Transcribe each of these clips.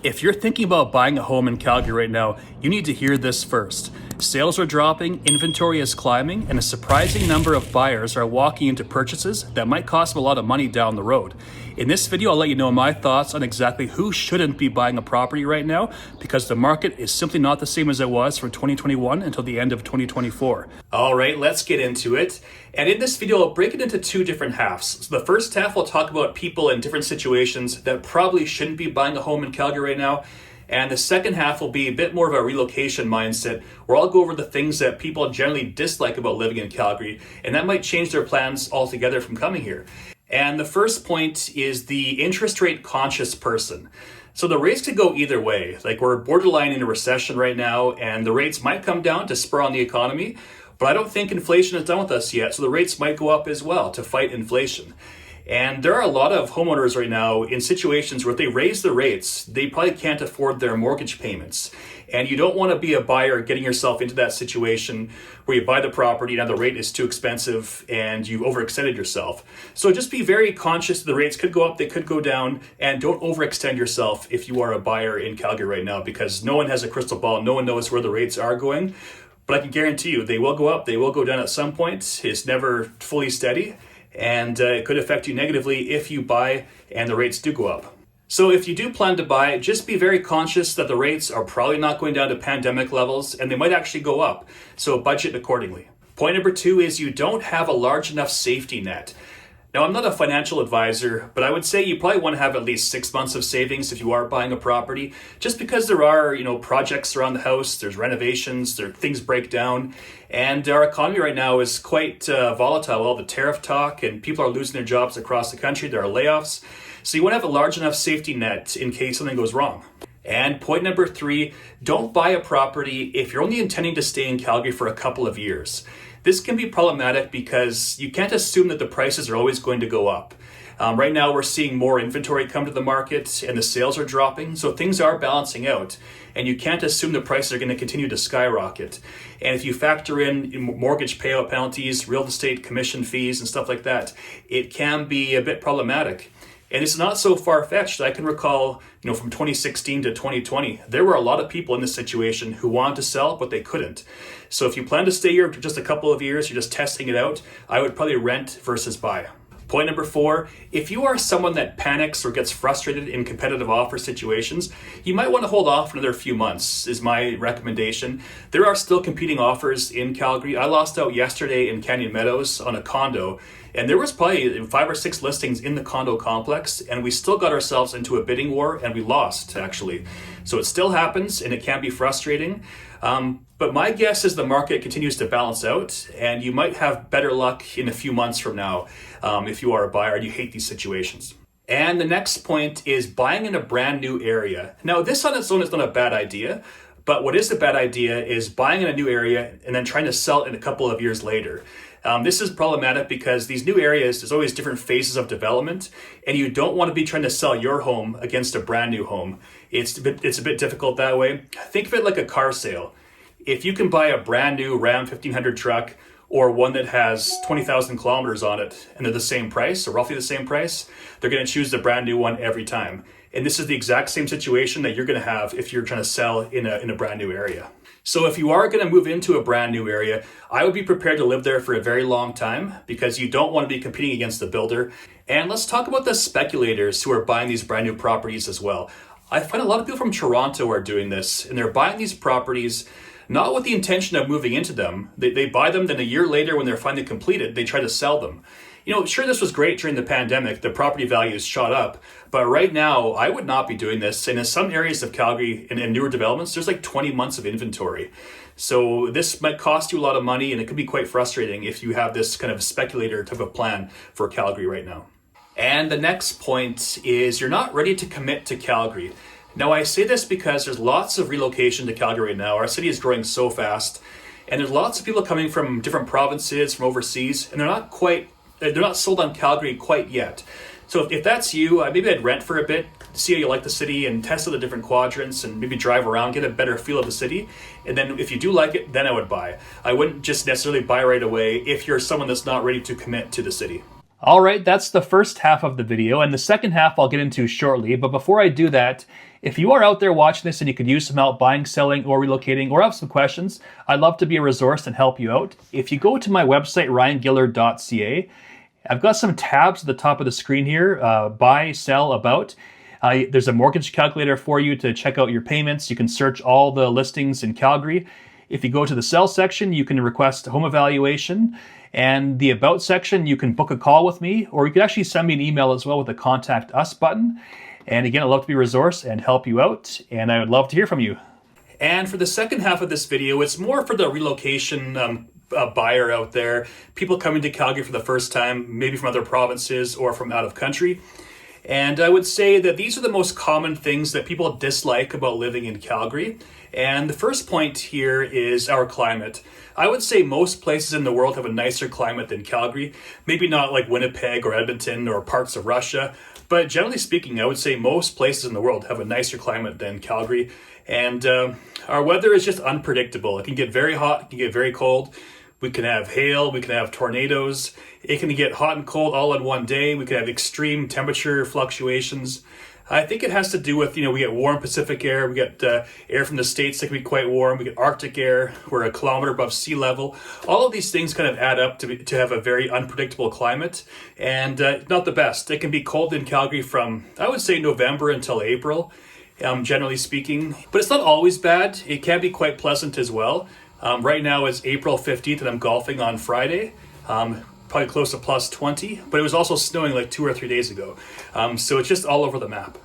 If you're thinking about buying a home in Calgary right now, you need to hear this first. Sales are dropping, inventory is climbing, and a surprising number of buyers are walking into purchases that might cost them a lot of money down the road. In this video, I'll let you know my thoughts on exactly who shouldn't be buying a property right now, because the market is simply not the same as it was from 2021 until the end of 2024. All right, let's get into it. And in this video, I'll break it into two different halves. So the first half, I'll talk about people in different situations that probably shouldn't be buying a home in Calgary right now. And the second half will be a bit more of a relocation mindset, where I'll go over the things that people generally dislike about living in Calgary, and that might change their plans altogether from coming here. And the first point is the interest rate conscious person. So the rates could go either way. Like, we're borderline in a recession right now, and the rates might come down to spur on the economy, but I don't think inflation is done with us yet, so the rates might go up as well to fight inflation. And there are a lot of homeowners right now in situations where if they raise the rates, they probably can't afford their mortgage payments. And you don't want to be a buyer getting yourself into that situation where you buy the property, now the rate is too expensive and you've overextended yourself. So just be very conscious the rates could go up, they could go down, and don't overextend yourself if you are a buyer in Calgary right now, because no one has a crystal ball, no one knows where the rates are going. But I can guarantee you they will go up, they will go down at some point. It's never fully steady. And it could affect you negatively if you buy and the rates do go up. So if you do plan to buy, just be very conscious that the rates are probably not going down to pandemic levels, and they might actually go up. So budget accordingly. Point number two is you don't have a large enough safety net. Now, I'm not a financial advisor, but I would say you probably want to have at least 6 months of savings if you are buying a property, just because there are, projects around the house, there's renovations, things break down, and our economy right now is quite volatile. All the tariff talk, and people are losing their jobs across the country. There are layoffs. So you want to have a large enough safety net in case something goes wrong. And point number three, don't buy a property if you're only intending to stay in Calgary for a couple of years. This can be problematic because you can't assume that the prices are always going to go up. Right now, we're seeing more inventory come to the market and the sales are dropping, so things are balancing out. And you can't assume the prices are going to continue to skyrocket. And if you factor in mortgage payout penalties, real estate commission fees, and stuff like that, it can be a bit problematic. And it's not so far-fetched. I can recall, from 2016 to 2020, there were a lot of people in this situation who wanted to sell, but they couldn't. So if you plan to stay here for just a couple of years, you're just testing it out, I would probably rent versus buy. Point number four, if you are someone that panics or gets frustrated in competitive offer situations, you might want to hold off for another few months, is my recommendation. There are still competing offers in Calgary. I lost out yesterday in Canyon Meadows on a condo, and there was probably 5 or 6 listings in the condo complex, and we still got ourselves into a bidding war, and we lost, actually. So it still happens, and it can be frustrating. But my guess is the market continues to balance out, and you might have better luck in a few months from now if you are a buyer and you hate these situations. And the next point is buying in a brand new area. Now, this on its own is not a bad idea, but what is a bad idea is buying in a new area and then trying to sell it in a couple of years later. This is problematic because these new areas, there's always different phases of development, and you don't want to be trying to sell your home against a brand new home. It's a bit difficult that way. Think of it like a car sale. If you can buy a brand new Ram 1500 truck or one that has 20,000 kilometers on it and they're the same price or roughly the same price, they're going to choose the brand new one every time. And this is the exact same situation that you're going to have if you're trying to sell in a brand new area. So if you are going to move into a brand new area, I would be prepared to live there for a very long time because you don't want to be competing against the builder. And let's talk about the speculators who are buying these brand new properties as well. I find a lot of people from Toronto are doing this, and they're buying these properties not with the intention of moving into them. They buy them, then a year later when they're finally completed, they try to sell them. Sure, this was great during the pandemic. The property values shot up. But right now, I would not be doing this. And in some areas of Calgary and in newer developments, there's like 20 months of inventory. So this might cost you a lot of money, and it could be quite frustrating if you have this kind of speculator type of plan for Calgary right now. And the next point is you're not ready to commit to Calgary. Now, I say this because there's lots of relocation to Calgary right now. Our city is growing so fast, and there's lots of people coming from different provinces, from overseas, and they're not sold on Calgary quite yet. So if that's you, maybe I'd rent for a bit, see how you like the city, and test out the different quadrants, and maybe drive around, get a better feel of the city. And then if you do like it, then I would buy. I wouldn't just necessarily buy right away if you're someone that's not ready to commit to the city. All right, that's the first half of the video, and the second half I'll get into shortly. But before I do that, if you are out there watching this and you could use some help buying, selling, or relocating, or have some questions, I'd love to be a resource and help you out. If you go to my website, ryangillard.ca, I've got some tabs at the top of the screen here, buy, sell, about. There's a mortgage calculator for you to check out your payments. You can search all the listings in Calgary. If you go to the sell section, you can request a home evaluation. And the about section, you can book a call with me, or you can actually send me an email as well with a contact us button. And again, I'd love to be a resource and help you out, and I would love to hear from you. And for the second half of this video, it's more for the relocation buyer out there, people coming to Calgary for the first time, maybe from other provinces or from out of country. And I would say that these are the most common things that people dislike about living in Calgary. And the first point here is our climate. I would say most places in the world have a nicer climate than Calgary. Maybe not like Winnipeg or Edmonton or parts of Russia, but generally speaking, I would say most places in the world have a nicer climate than Calgary. And our weather is just unpredictable. It can get very hot, it can get very cold. We can have hail, we can have tornadoes. It can get hot and cold all in one day. We can have extreme temperature fluctuations. I think it has to do with, we get warm Pacific air, we get air from the States that can be quite warm, we get Arctic air, we're a kilometer above sea level. All of these things kind of add up to have a very unpredictable climate, and not the best. It can be cold in Calgary from, I would say, November until April, generally speaking. But it's not always bad. It can be quite pleasant as well. Right now it's April 15th and I'm golfing on Friday. Probably close to plus 20, but it was also snowing like 2 or 3 days ago. So it's just all over the map.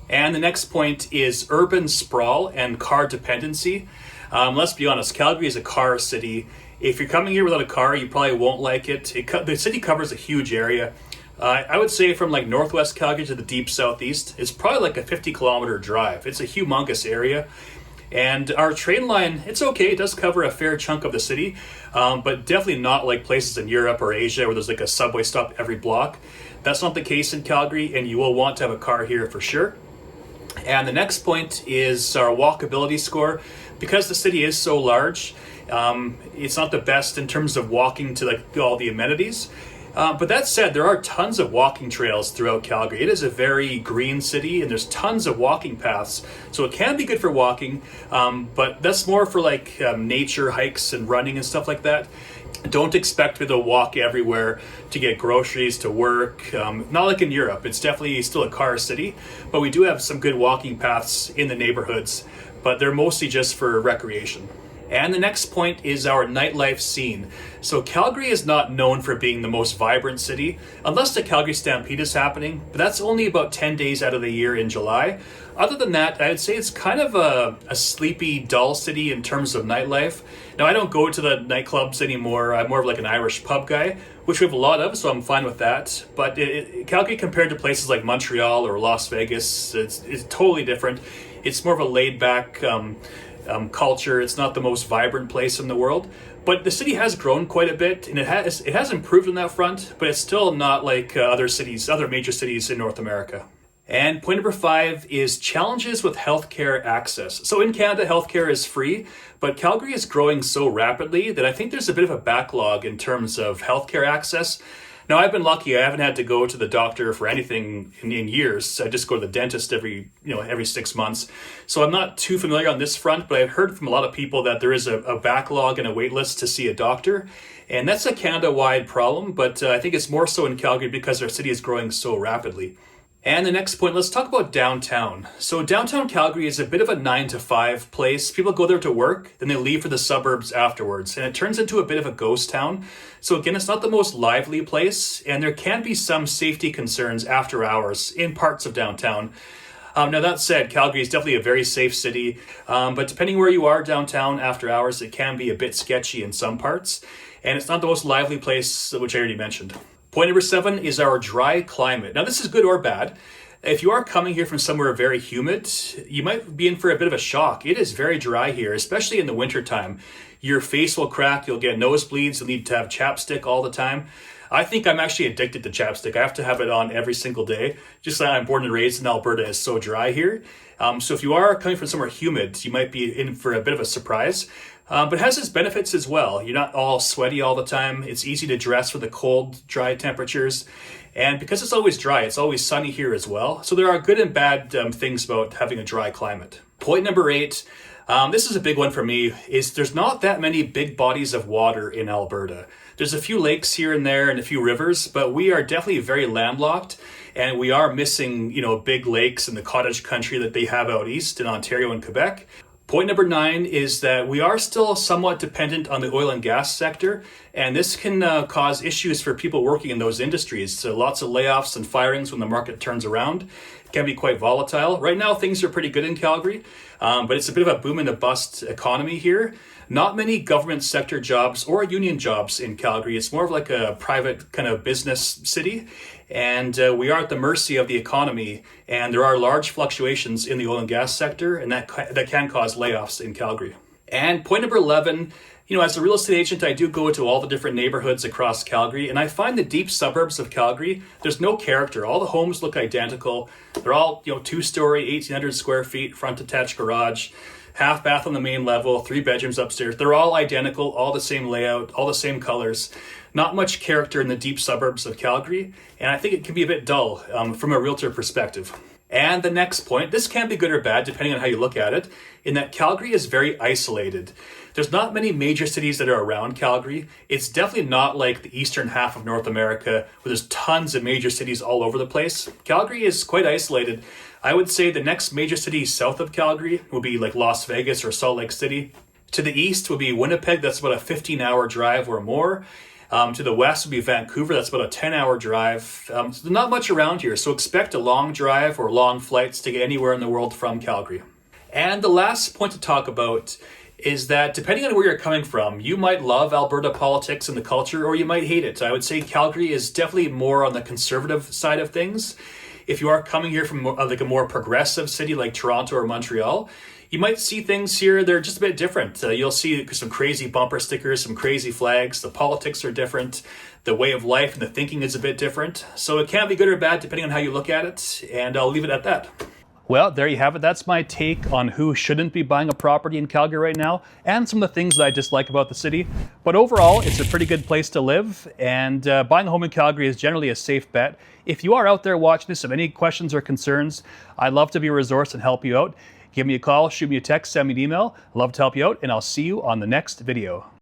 And the next point is urban sprawl and car dependency. Let's be honest, Calgary is a car city. If you're coming here without a car, you probably won't like it. The city covers a huge area. I would say from like northwest Calgary to the deep southeast, it's probably like a 50-kilometer drive. It's a humongous area. And our train line, it's okay. It does cover a fair chunk of the city, but definitely not like places in Europe or Asia where there's like a subway stop every block. That's not the case in Calgary, and you will want to have a car here for sure. And the next point is our walkability score. Because the city is so large, it's not the best in terms of walking to like all the amenities. But that said, there are tons of walking trails throughout Calgary. It is a very green city, and there's tons of walking paths. So it can be good for walking, but that's more for like nature hikes and running and stuff like that. Don't expect me to walk everywhere to get groceries, to work. Not like in Europe. It's definitely still a car city, but we do have some good walking paths in the neighborhoods, but they're mostly just for recreation. And the next point is our nightlife scene. So Calgary is not known for being the most vibrant city, unless the Calgary Stampede is happening, but that's only about 10 days out of the year in July. Other than that, I'd say it's kind of a sleepy, dull city in terms of nightlife. Now, I don't go to the nightclubs anymore. I'm more of like an Irish pub guy, which we have a lot of, so I'm fine with that. But Calgary, compared to places like Montreal or Las Vegas, it's totally different. It's more of a laid-back culture. It's not the most vibrant place in the world, but the city has grown quite a bit, and it has improved on that front, but it's still not like other major cities in North America. And point number 5 is challenges with healthcare access. So in Canada, healthcare is free, but Calgary is growing so rapidly that I think there's a bit of a backlog in terms of healthcare access. Now, I've been lucky. I haven't had to go to the doctor for anything in years. I just go to the dentist every 6 months. So I'm not too familiar on this front, but I've heard from a lot of people that there is a backlog and a wait list to see a doctor. And that's a Canada-wide problem, but I think it's more so in Calgary because our city is growing so rapidly. And the next point, let's talk about downtown. So downtown Calgary is a bit of a 9 to 5 place. People go there to work, then they leave for the suburbs afterwards. And it turns into a bit of a ghost town. So again, it's not the most lively place, and there can be some safety concerns after hours in parts of downtown. Now that said, Calgary is definitely a very safe city, but depending where you are downtown after hours, it can be a bit sketchy in some parts. And it's not the most lively place, which I already mentioned. Point number 7 is our dry climate. Now, this is good or bad. If you are coming here from somewhere very humid, you might be in for a bit of a shock. It is very dry here, especially in the wintertime. Your face will crack, you'll get nosebleeds, you'll need to have chapstick all the time. I think I'm actually addicted to chapstick. I have to have it on every single day. Just that I'm born and raised in Alberta, is so dry here. So if you are coming from somewhere humid, you might be in for a bit of a surprise. But it has its benefits as well. You're not all sweaty all the time. It's easy to dress for the cold, dry temperatures. And because it's always dry, it's always sunny here as well. So there are good and bad things about having a dry climate. Point number 8, this is a big one for me, is there's not that many big bodies of water in Alberta. There's a few lakes here and there and a few rivers, but we are definitely very landlocked, and we are missing, big lakes in the cottage country that they have out east in Ontario and Quebec. Point number 9 is that we are still somewhat dependent on the oil and gas sector, and this can cause issues for people working in those industries. So lots of layoffs and firings when the market turns around. It can be quite volatile. Right now, things are pretty good in Calgary, but it's a bit of a boom and a bust economy here. Not many government sector jobs or union jobs in Calgary. It's more of like a private kind of business city. And we are at the mercy of the economy, and there are large fluctuations in the oil and gas sector, and that can cause layoffs in Calgary. And point number 11, as a real estate agent, I do go to all the different neighborhoods across Calgary, and I find the deep suburbs of Calgary, there's no character. All the homes look identical. They're all, 2-story, 1,800 square feet, front attached garage, half bath on the main level, 3 bedrooms upstairs. They're all identical, all the same layout, all the same colors. Not much character in the deep suburbs of Calgary, and I think it can be a bit dull from a realtor perspective. And the next point, this can be good or bad depending on how you look at it, in that Calgary is very isolated. There's not many major cities that are around Calgary. It's definitely not like the eastern half of North America where there's tons of major cities all over the place. Calgary is quite isolated. I would say the next major city south of Calgary will be like Las Vegas or Salt Lake City. To the east would be Winnipeg, that's about a 15-hour drive or more. To the west would be Vancouver, that's about a 10-hour drive. So not much around here, so expect a long drive or long flights to get anywhere in the world from Calgary. And the last point to talk about is that depending on where you're coming from, you might love Alberta politics and the culture, or you might hate it. I would say Calgary is definitely more on the conservative side of things. If you are coming here from like a more progressive city like Toronto or Montreal, you might see things here, they're just a bit different. You'll see some crazy bumper stickers, some crazy flags. The politics are different. The way of life and the thinking is a bit different. So it can be good or bad depending on how you look at it. And I'll leave it at that. Well, there you have it. That's my take on who shouldn't be buying a property in Calgary right now, and some of the things that I dislike about the city. But overall, it's a pretty good place to live, and buying a home in Calgary is generally a safe bet. If you are out there watching this, have any questions or concerns, I'd love to be a resource and help you out. Give me a call, shoot me a text, send me an email. I'd love to help you out, and I'll see you on the next video.